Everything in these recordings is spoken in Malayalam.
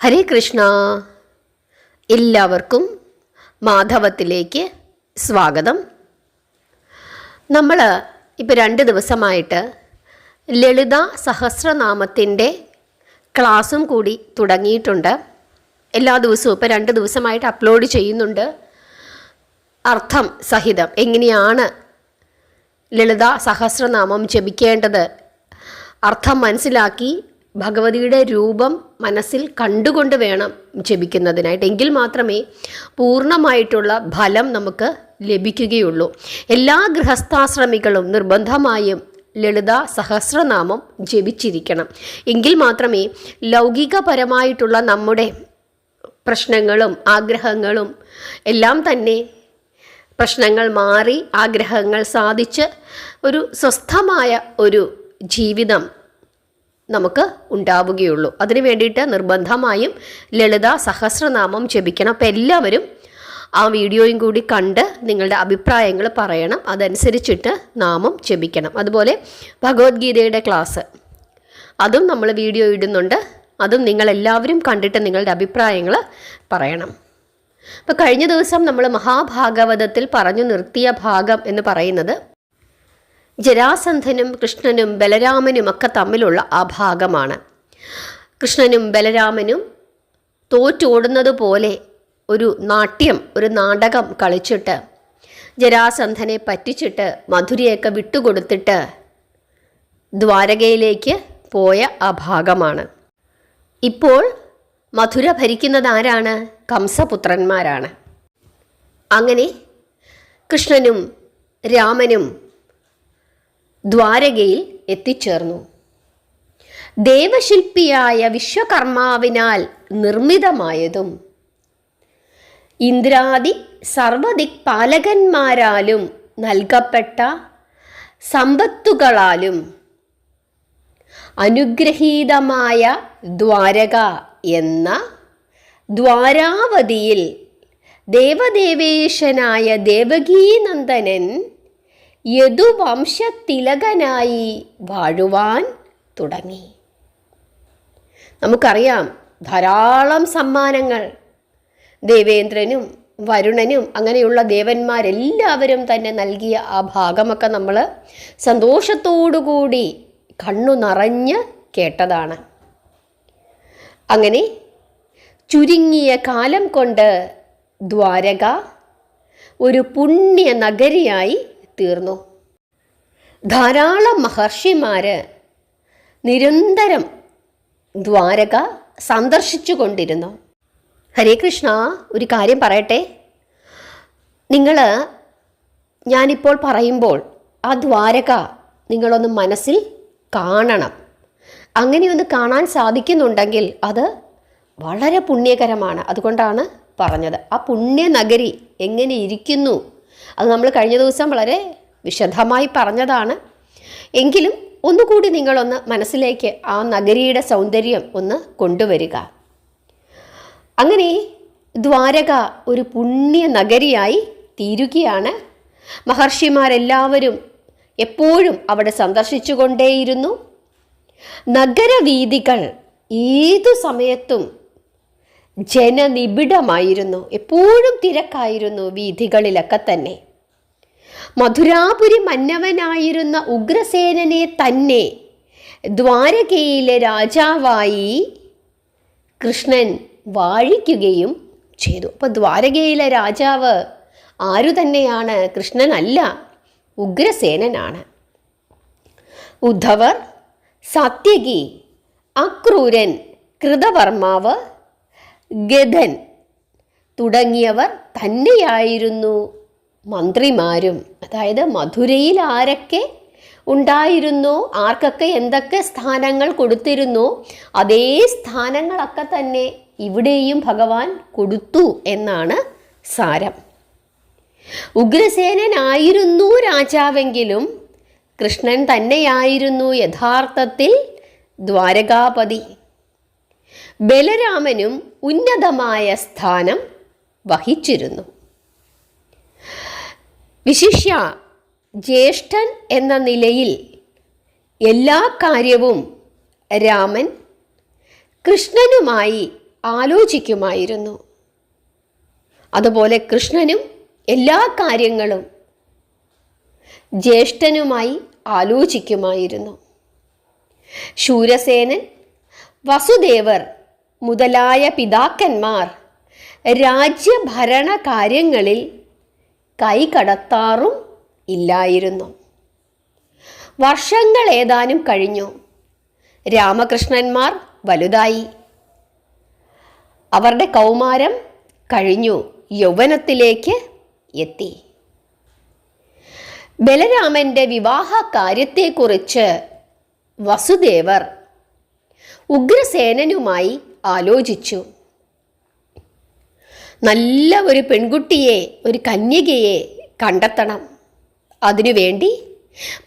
ഹരേ കൃഷ്ണ. എല്ലാവർക്കും മാധവത്തിലേക്ക് സ്വാഗതം. നമ്മൾ ഇപ്പോൾ 2 ദിവസമായിട്ട് ലളിത സഹസ്രനാമത്തിൻ്റെ ക്ലാസ്സും കൂടി തുടങ്ങിയിട്ടുണ്ട്. എല്ലാ ദിവസവും ഇപ്പോൾ 2 ദിവസമായിട്ട് അപ്ലോഡ് ചെയ്യുന്നുണ്ട്. അർത്ഥം സഹിതം എങ്ങനെയാണ് ലളിത സഹസ്രനാമം ജപിക്കേണ്ടത്, അർത്ഥം മനസ്സിലാക്കി ഭഗവതിയുടെ രൂപം മനസ്സിൽ കണ്ടുകൊണ്ട് വേണം ജപിക്കുന്നതിനായിട്ട്. എങ്കിൽ മാത്രമേ പൂർണ്ണമായിട്ടുള്ള ഫലം നമുക്ക് ലഭിക്കുകയുള്ളൂ. എല്ലാ ഗൃഹസ്ഥാശ്രമികളും നിർബന്ധമായും ലളിത സഹസ്രനാമം ജപിച്ചിരിക്കണം. എങ്കിൽ മാത്രമേ ലൗകികപരമായിട്ടുള്ള നമ്മുടെ പ്രശ്നങ്ങളും ആഗ്രഹങ്ങളും എല്ലാം തന്നെ പ്രശ്നങ്ങൾ മാറി ആഗ്രഹങ്ങൾ സാധിച്ച് ഒരു സ്വസ്ഥമായ ഒരു ജീവിതം നമുക്ക് ഉണ്ടാവുകയുള്ളൂ. അതിനു വേണ്ടിയിട്ട് നിർബന്ധമായും ലളിത സഹസ്രനാമം ജപിക്കണം. അപ്പോൾ എല്ലാവരും ആ വീഡിയോയും കൂടി കണ്ട് നിങ്ങളുടെ അഭിപ്രായങ്ങൾ പറയണം. അതനുസരിച്ചിട്ട് നാമം ജപിക്കണം. അതുപോലെ ഭഗവത്ഗീതയുടെ ക്ലാസ് അതും നമ്മൾ വീഡിയോ ഇടുന്നുണ്ട്. അതും നിങ്ങളെല്ലാവരും കണ്ടിട്ട് നിങ്ങളുടെ അഭിപ്രായങ്ങൾ പറയണം. അപ്പോൾ കഴിഞ്ഞ ദിവസം നമ്മൾ മഹാഭാഗവതത്തിൽ പറഞ്ഞു നിർത്തിയ ഭാഗം എന്ന് പറയുന്നത് ജരാസന്ധനും കൃഷ്ണനും ബലരാമനും ഒക്കെ തമ്മിലുള്ള ആ ഭാഗമാണ്. കൃഷ്ണനും ബലരാമനും തോറ്റോടുന്നത് പോലെ ഒരു നാടകം കളിച്ചിട്ട് ജരാസന്ധനെ പറ്റിച്ചിട്ട് മധുരയൊക്കെ വിട്ടുകൊടുത്തിട്ട് ദ്വാരകയിലേക്ക് പോയ ആ ഭാഗമാണ്. ഇപ്പോൾ മധുര ഭരിക്കുന്നത് ആരാണ്? കംസപുത്രന്മാരാണ്. അങ്ങനെ കൃഷ്ണനും രാമനും ദ്വാരകയിൽ എത്തിച്ചേർന്നു. ദേവശില്പിയായ വിശ്വകർമാവിനാൽ നിർമ്മിതമായതും ഇന്ദ്രാദി സർവദിക്പാലകന്മാരാലും നൽകപ്പെട്ട സമ്പത്തുകളാലും അനുഗ്രഹീതമായ ദ്വാരക എന്ന ദ്വാരാവതിയിൽ ദേവദേവേശനായ ദേവകീനന്ദനൻ യദുവംശത്തിലകനായി വാഴുവാൻ തുടങ്ങി. നമുക്കറിയാം, ധാരാളം സമ്മാനങ്ങൾ ദേവേന്ദ്രനും വരുണനും അങ്ങനെയുള്ള ദേവന്മാരെല്ലാവരും തന്നെ നൽകിയ ആ ഭാഗമൊക്കെ നമ്മൾ സന്തോഷത്തോടുകൂടി കണ്ണു നിറഞ്ഞ് കേട്ടതാണ്. അങ്ങനെ ചുരുങ്ങിയ കാലം കൊണ്ട് ദ്വാരക ഒരു പുണ്യ നഗരിയായി തീർന്നു. ധാരാളം മഹർഷിമാർ നിരന്തരം ദ്വാരക സന്ദർശിച്ചു കൊണ്ടിരുന്നു. ഹരേ കൃഷ്ണ, ഒരു കാര്യം പറയട്ടെ. ഞാനിപ്പോൾ പറയുമ്പോൾ ആ ദ്വാരക നിങ്ങളൊന്ന് മനസ്സിൽ കാണണം. അങ്ങനെയൊന്ന് കാണാൻ സാധിക്കുന്നുണ്ടെങ്കിൽ അത് വളരെ പുണ്യകരമാണ്. അതുകൊണ്ടാണ് പറഞ്ഞത്. ആ പുണ്യ നഗരി എങ്ങനെ ഇരിക്കുന്നു അത് നമ്മൾ കഴിഞ്ഞ ദിവസം വളരെ വിശദമായി പറഞ്ഞതാണ്. എങ്കിലും ഒന്നുകൂടി നിങ്ങളൊന്ന് മനസ്സിലേക്ക് ആ നഗരിയുടെ സൗന്ദര്യം ഒന്ന് കൊണ്ടുവരിക. അങ്ങനെ ദ്വാരക ഒരു പുണ്യ നഗരിയായി തീരുകയാണ്. മഹർഷിമാരെല്ലാവരും എപ്പോഴും അവിടെ സന്ദർശിച്ചു കൊണ്ടേയിരുന്നു. നഗരവീഥികൾ ഏതു സമയത്തും ജനനിബിഡമായിരുന്നു. എപ്പോഴും തിരക്കായിരുന്നു വീഥികളിലൊക്കെ തന്നെ. മധുരാപുരി മന്നവനായിരുന്ന ഉഗ്രസേനനെ തന്നെ ദ്വാരകയിലെ രാജാവായി കൃഷ്ണൻ വാഴിക്കുകയും ചെയ്തു. അപ്പോൾ ദ്വാരകയിലെ രാജാവ് ആരു തന്നെയാണ്? കൃഷ്ണനല്ല, ഉഗ്രസേനനാണ്. ഉദ്ധവർ, സാത്യകി, അക്രൂരൻ, കൃതവർമാവ്, ഗദൻ തുടങ്ങിയവർ തന്നെയായിരുന്നു മന്ത്രിമാരും. അതായത് മധുരയിൽ ആരൊക്കെ ഉണ്ടായിരുന്നോ, ആർക്കൊക്കെ എന്തൊക്കെ സ്ഥാനങ്ങൾ കൊടുത്തിരുന്നോ അതേ സ്ഥാനങ്ങളൊക്കെ തന്നെ ഇവിടെയും ഭഗവാൻ കൊടുത്തു എന്നാണ് സാരം. ഉഗ്രസേനനായിരുന്നു രാജാവെങ്കിലും കൃഷ്ണൻ തന്നെയായിരുന്നു യഥാർത്ഥത്തിൽ ദ്വാരകാപതി. ബലരാമനും ഉന്നതമായ സ്ഥാനം വഹിച്ചിരുന്നു. വിശിഷ്യ ജ്യേഷ്ഠൻ എന്ന നിലയിൽ എല്ലാ കാര്യവും രാമൻ കൃഷ്ണനുമായി ആലോചിക്കുമായിരുന്നു. അതുപോലെ കൃഷ്ണനും എല്ലാ കാര്യങ്ങളും ജ്യേഷ്ഠനുമായി ആലോചിക്കുമായിരുന്നു. ശൂരസേനൻ, വസുദേവർ മുതലായ പിതാക്കന്മാർ രാജ്യഭരണ കാര്യങ്ങളിൽ കൈകടത്താറും ഇല്ലായിരുന്നു. വർഷങ്ങൾ ഏതാനും കഴിഞ്ഞു. രാമകൃഷ്ണന്മാർ വലുതായി. അവരുടെ കൗമാരം കഴിഞ്ഞു, യൗവനത്തിലേക്ക് എത്തി. ബലരാമന്റെ വിവാഹ കാര്യത്തെക്കുറിച്ച് വസുദേവർ ഉഗ്രസേനനുമായി ആലോചിച്ചു. നല്ല ഒരു പെൺകുട്ടിയെ, ഒരു കന്യകയെ കണ്ടെത്തണം. അതിനുവേണ്ടി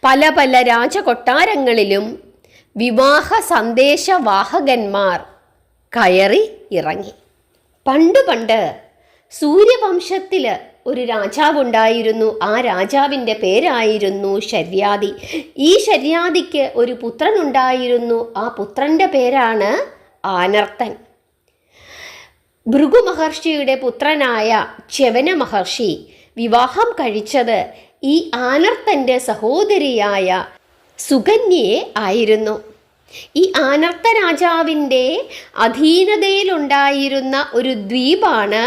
പല പല രാജകൊട്ടാരങ്ങളിലും വിവാഹ സന്ദേശവാഹകന്മാർ കയറി ഇറങ്ങി. പണ്ട് സൂര്യവംശത്തിൽ ഒരു രാജാവുണ്ടായിരുന്നു. ആ രാജാവിൻ്റെ പേരായിരുന്നു ശര്യാദി. ഈ ശര്യാദിക്ക് ഒരു പുത്രനുണ്ടായിരുന്നു. ആ പുത്രൻ്റെ പേരാണ് ആനർത്തൻ. ഭൃഗു മഹർഷിയുടെ പുത്രനായ ച്യവന മഹർഷി വിവാഹം കഴിച്ചത് ഈ ആനർത്തൻ്റെ സഹോദരിയായ സുകന്യയെ ആയിരുന്നു. ഈ ആനർത്ത രാജാവിൻ്റെ അധീനതയിലുണ്ടായിരുന്ന ഒരു ദ്വീപാണ്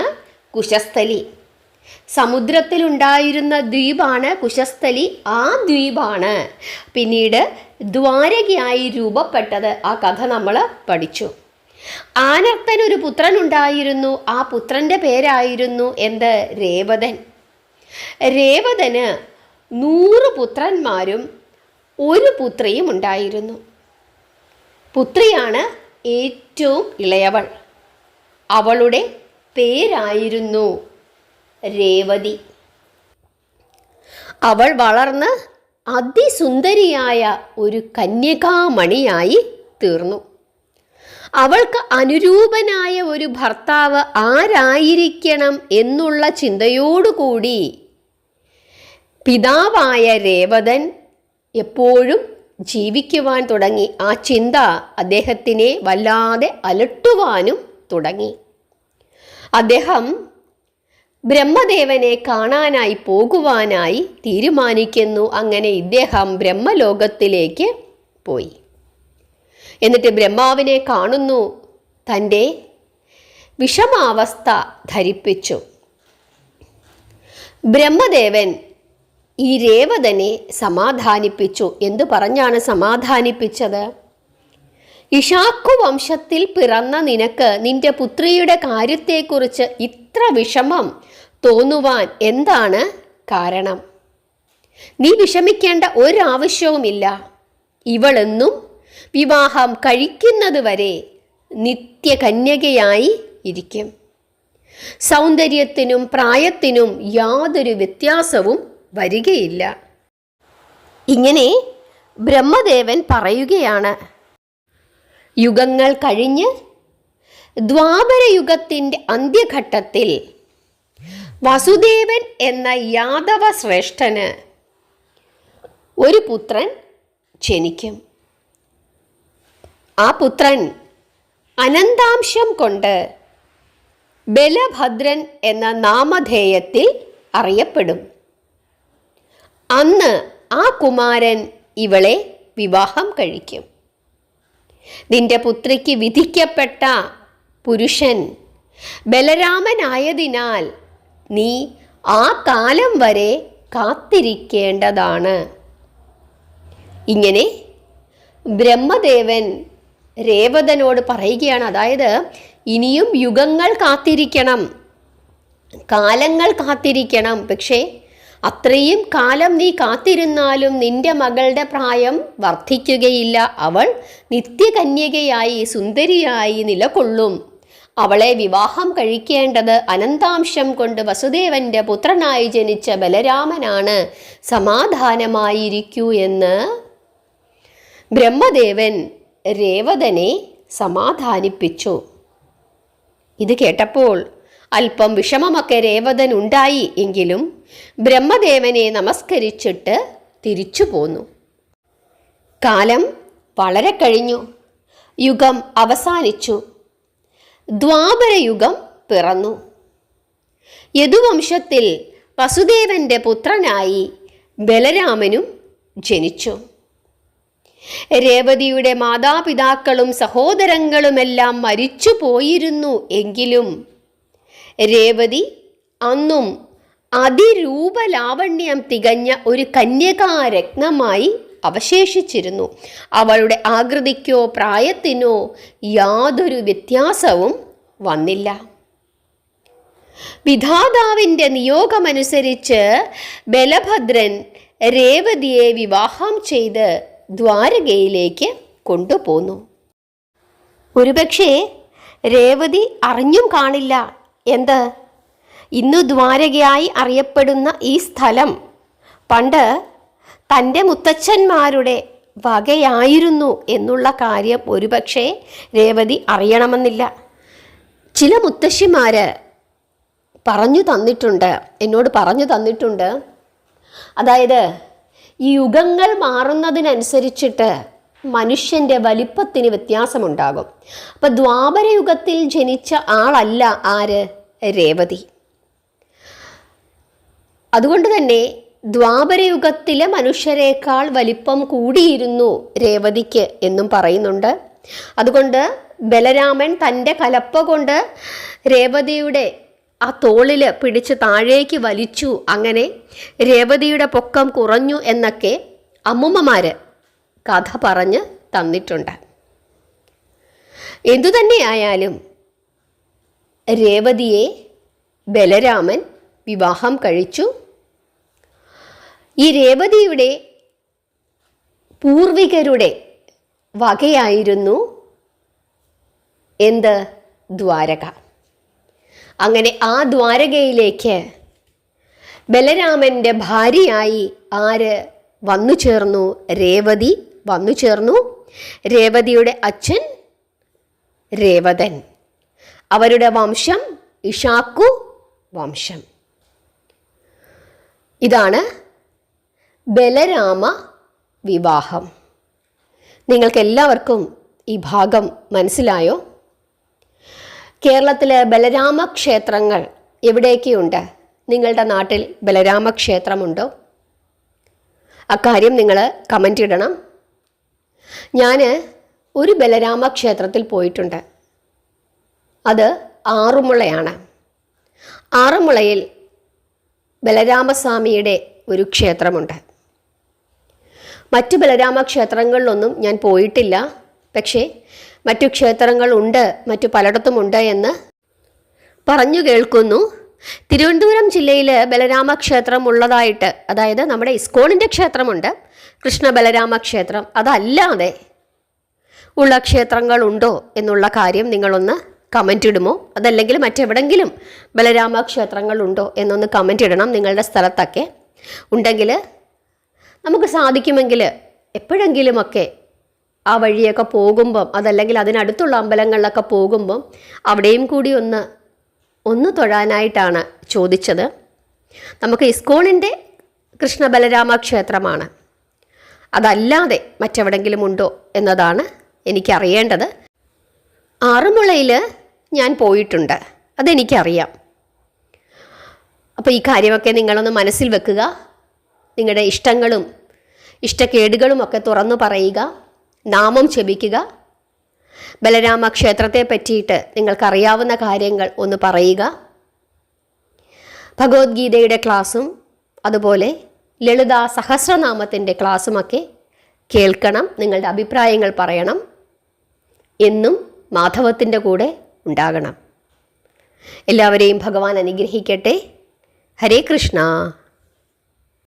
കുശസ്ഥലി. സമുദ്രത്തിലുണ്ടായിരുന്ന ദ്വീപാണ് കുശസ്ഥലി. ആ ദ്വീപാണ് പിന്നീട് ദ്വാരകയായി രൂപപ്പെട്ടത്. ആ കഥ നമ്മൾ പഠിച്ചു. ആനർത്തന് ഒരു പുത്രനുണ്ടായിരുന്നു. ആ പുത്രൻ്റെ പേരായിരുന്നു രേവതൻ. രേവതന് 100 പുത്രന്മാരും 1 പുത്രിയും ഉണ്ടായിരുന്നു. പുത്രിയാണ് ഏറ്റവും ഇളയവൾ. അവളുടെ പേരായിരുന്നു രേവതി. അവൾ വളർന്ന് അതിസുന്ദരിയായ ഒരു കന്യകാമണിയായി തീർന്നു. അവൾക്ക് അനുരൂപനായ ഒരു ഭർത്താവ് ആരായിരിക്കണം എന്നുള്ള ചിന്തയോടുകൂടി പിതാവായ രേവതൻ എപ്പോഴും ജീവിക്കുവാൻ തുടങ്ങി. ആ ചിന്ത അദ്ദേഹത്തിനെ വല്ലാതെ അലട്ടുവാനും തുടങ്ങി. അദ്ദേഹം ബ്രഹ്മദേവനെ കാണാനായി പോകുവാനായി തീരുമാനിക്കുന്നു. അങ്ങനെ ഇദ്ദേഹം ബ്രഹ്മലോകത്തിലേക്ക് പോയി. എന്നിട്ട് ബ്രഹ്മാവിനെ കാണുന്നു. തൻ്റെ വിഷമാവസ്ഥ ധരിപ്പിച്ചു. ബ്രഹ്മദേവൻ ഈ രേവതനെ സമാധാനിപ്പിച്ചു. എന്തു പറഞ്ഞാണ് സമാധാനിപ്പിച്ചത്? ഇഷാക്കു വംശത്തിൽ പിറന്ന നിനക്ക് നിന്റെ പുത്രിയുടെ കാര്യത്തെക്കുറിച്ച് ഇത്ര വിഷമം തോന്നുവാൻ എന്താണ് കാരണം? നീ വിഷമിക്കേണ്ട ഒരാവശ്യവുമില്ല. ഇവളെന്നും വിവാഹം കഴിക്കുന്നത് വരെ നിത്യകന്യകയായി ഇരിക്കും. സൗന്ദര്യത്തിനും പ്രായത്തിനും യാതൊരു വ്യത്യാസവും വരികയില്ല. ഇങ്ങനെ ബ്രഹ്മദേവൻ പറയുകയാണ്. യുഗങ്ങൾ കഴിഞ്ഞ് ദ്വാപരയുഗത്തിൻ്റെ അന്ത്യഘട്ടത്തിൽ വസുദേവൻ എന്ന യാദവ ശ്രേഷ്ഠന് ഒരു പുത്രൻ ജനിക്കും. ആ പുത്രൻ അനന്താംശം കൊണ്ട് ബലഭദ്രൻ എന്ന നാമധേയത്തിൽ അറിയപ്പെടും. അന്ന് ആ കുമാരൻ ഇവളെ വിവാഹം കഴിക്കും. നിന്റെ പുത്രിക്ക് വിധിക്കപ്പെട്ട പുരുഷൻ ബലരാമനായതിനാൽ നീ ആ കാലം വരെ കാത്തിരിക്കേണ്ടതാണ്. ഇങ്ങനെ ബ്രഹ്മദേവൻ രേവതനോട് പറയുകയാണ്. അതായത് ഇനിയും യുഗങ്ങൾ കാത്തിരിക്കണം, കാലങ്ങൾ കാത്തിരിക്കണം. പക്ഷേ അത്രയും കാലം നീ കാത്തിരുന്നാലും നിന്റെ മകളുടെ പ്രായം വർദ്ധിക്കുകയില്ല. അവൾ നിത്യകന്യകയായി സുന്ദരിയായി നിലകൊള്ളും. അവളെ വിവാഹം കഴിക്കേണ്ടത് അനന്താംശം കൊണ്ട് വസുദേവന്റെ പുത്രനായി ജനിച്ച ബലരാമനാണ്. സമാധാനമായിരിക്കൂ എന്ന് ബ്രഹ്മദേവൻ രേവതനെ സമാധാനിപ്പിച്ചു. ഇത് കേട്ടപ്പോൾ അല്പം വിഷമമൊക്കെ രേവതൻ ഉണ്ടായി. എങ്കിലും ബ്രഹ്മദേവനെ നമസ്കരിച്ചിട്ട് തിരിച്ചു പോന്നു. കാലം വളരെ കഴിഞ്ഞു. യുഗം അവസാനിച്ചു. ദ്വാപരയുഗം പിറന്നു. യദുവംശത്തിൽ വസുദേവന്റെ പുത്രനായി ബലരാമനും ജനിച്ചു. രേവതിയുടെ മാതാപിതാക്കളും സഹോദരങ്ങളുമെല്ലാം മരിച്ചു പോയിരുന്നു എങ്കിലും രേവതി അന്നും അതിരൂപലാവണ്യം തികഞ്ഞ ഒരു കന്യകാരത്നമായി അവശേഷിച്ചിരുന്നു. അവളുടെ ആകൃതിക്കോ പ്രായത്തിനോ യാതൊരു വ്യത്യാസവും വന്നില്ല. വിധാതാവിൻ്റെ നിയോഗമനുസരിച്ച് ബലഭദ്രൻ രേവതിയെ വിവാഹം ചെയ്ത് ദ്വാരകയിലേക്ക് കൊണ്ടുപോന്നു. ഒരുപക്ഷെ രേവതി അറിഞ്ഞും കാണില്ല. എന്ത്? ഇന്നു ദ്വാരകയായി അറിയപ്പെടുന്ന ഈ സ്ഥലം പണ്ട് തൻ്റെ മുത്തച്ഛന്മാരുടെ വകയായിരുന്നു എന്നുള്ള കാര്യം ഒരുപക്ഷെ രേവതി അറിയണമെന്നില്ല. ചില മുത്തശ്ശിമാർ എന്നോട് പറഞ്ഞു തന്നിട്ടുണ്ട്. അതായത് ഈ യുഗങ്ങൾ മാറുന്നതിനനുസരിച്ചിട്ട് മനുഷ്യൻ്റെ വലിപ്പത്തിന് വ്യത്യാസമുണ്ടാകും. അപ്പം ദ്വാപരയുഗത്തിൽ ജനിച്ച ആളല്ല ആര്? രേവതി. അതുകൊണ്ട് തന്നെ ദ്വാപരയുഗത്തിലെ മനുഷ്യരെക്കാൾ വലിപ്പം കൂടിയിരുന്നു രേവതിക്ക് എന്നും പറയുന്നുണ്ട്. അതുകൊണ്ട് ബലരാമൻ തൻ്റെ കലപ്പ കൊണ്ട് രേവതിയുടെ ആ തോളിൽ പിടിച്ച് താഴേക്ക് വലിച്ചു. അങ്ങനെ രേവതിയുടെ പൊക്കം കുറഞ്ഞു എന്നൊക്കെ അമ്മുമ്മമാർ കഥ പറഞ്ഞ് തന്നിട്ടുണ്ട്. എന്തുതന്നെയായാലും രേവതിയെ ബലരാമൻ വിവാഹം കഴിച്ചു. ഈ രേവതിയുടെ പൂർവികരുടെ വകയായിരുന്നു എന്ത്? ദ്വാരക. അങ്ങനെ ആ ദ്വാരകയിലേക്ക് ബലരാമൻ്റെ ഭാര്യയായി ആര് വന്നു ചേർന്നു? രേവതി വന്നു ചേർന്നു. രേവതിയുടെ അച്ഛൻ രേവതൻ. അവരുടെ വംശം ഇഷാക്കു വംശം. ഇതാണ് ബലരാമ വിവാഹം. നിങ്ങൾക്കെല്ലാവർക്കും ഈ ഭാഗം മനസ്സിലായോ? കേരളത്തിലെ ബലരാമ ക്ഷേത്രങ്ങൾ എവിടെയൊക്കെയുണ്ട്? നിങ്ങളുടെ നാട്ടിൽ ബലരാമ ക്ഷേത്രമുണ്ടോ? അക്കാര്യം നിങ്ങൾ കമൻ്റ് ഇടണം. ഞാൻ ഒരു ബലരാമ ക്ഷേത്രത്തിൽ പോയിട്ടുണ്ട്. അത് ആറന്മുളയാണ്. ആറന്മുളയിൽ ബലരാമസ്വാമിയുടെ ഒരു ക്ഷേത്രമുണ്ട്. മറ്റു ബലരാമ ക്ഷേത്രങ്ങളിലൊന്നും ഞാൻ പോയിട്ടില്ല. പക്ഷേ മറ്റു ക്ഷേത്രങ്ങളുണ്ട്, മറ്റു പലയിടത്തുമുണ്ട് എന്ന് പറഞ്ഞു കേൾക്കുന്നു. തിരുവനന്തപുരം ജില്ലയിൽ ബലരാമ ക്ഷേത്രം ഉള്ളതായിട്ട്, അതായത് നമ്മുടെ ഇസ്കോണിൻ്റെ ക്ഷേത്രമുണ്ട്, കൃഷ്ണ ബലരാമ ക്ഷേത്രം. അതല്ലാതെ ഉള്ള ക്ഷേത്രങ്ങളുണ്ടോ എന്നുള്ള കാര്യം നിങ്ങളൊന്ന് കമൻ്റ് ഇടുമോ? അതല്ലെങ്കിൽ മറ്റെവിടെങ്കിലും ബലരാമ ക്ഷേത്രങ്ങളുണ്ടോ എന്നൊന്ന് കമൻ്റ് ഇടണം. നിങ്ങളുടെ സ്ഥലത്തൊക്കെ ഉണ്ടെങ്കിൽ നമുക്ക് സാധിക്കുമെങ്കിൽ എപ്പോഴെങ്കിലുമൊക്കെ ആ വഴിയൊക്കെ പോകുമ്പം, അതല്ലെങ്കിൽ അതിനടുത്തുള്ള അമ്പലങ്ങളിലൊക്കെ പോകുമ്പം അവിടെയും കൂടി ഒന്ന് തൊഴാനായിട്ടാണ് ചോദിച്ചത്. നമുക്ക് ഇസ്കോണിൻ്റെ കൃഷ്ണ ബലരാമ ക്ഷേത്രമാണ്. അതല്ലാതെ മറ്റെവിടെങ്കിലും ഉണ്ടോ എന്നതാണ് എനിക്കറിയേണ്ടത്. ആറന്മുളയിൽ ഞാൻ പോയിട്ടുണ്ട്, അതെനിക്കറിയാം. അപ്പോൾ ഈ കാര്യമൊക്കെ നിങ്ങളൊന്ന് മനസ്സിൽ വെക്കുക. നിങ്ങളുടെ ഇഷ്ടങ്ങളും ഇഷ്ടക്കേടുകളും ഒക്കെ തുറന്നു പറയുക, നാമം ജപിക്കുക. ബലരാമ ക്ഷേത്രത്തെ പറ്റിയിട്ട് നിങ്ങൾക്കറിയാവുന്ന കാര്യങ്ങൾ ഒന്ന് പറയുക. ഭഗവത്ഗീതയുടെ ക്ലാസ്സും അതുപോലെ ലളിതാ സഹസ്രനാമത്തിൻ്റെ ക്ലാസ്സുമൊക്കെ കേൾക്കണം. നിങ്ങളുടെ അഭിപ്രായങ്ങൾ പറയണം. എന്നും മാധവത്തിൻ്റെ കൂടെ ഉണ്ടാകണം. എല്ലാവരെയും ഭഗവാൻ അനുഗ്രഹിക്കട്ടെ. ഹരേ കൃഷ്ണ.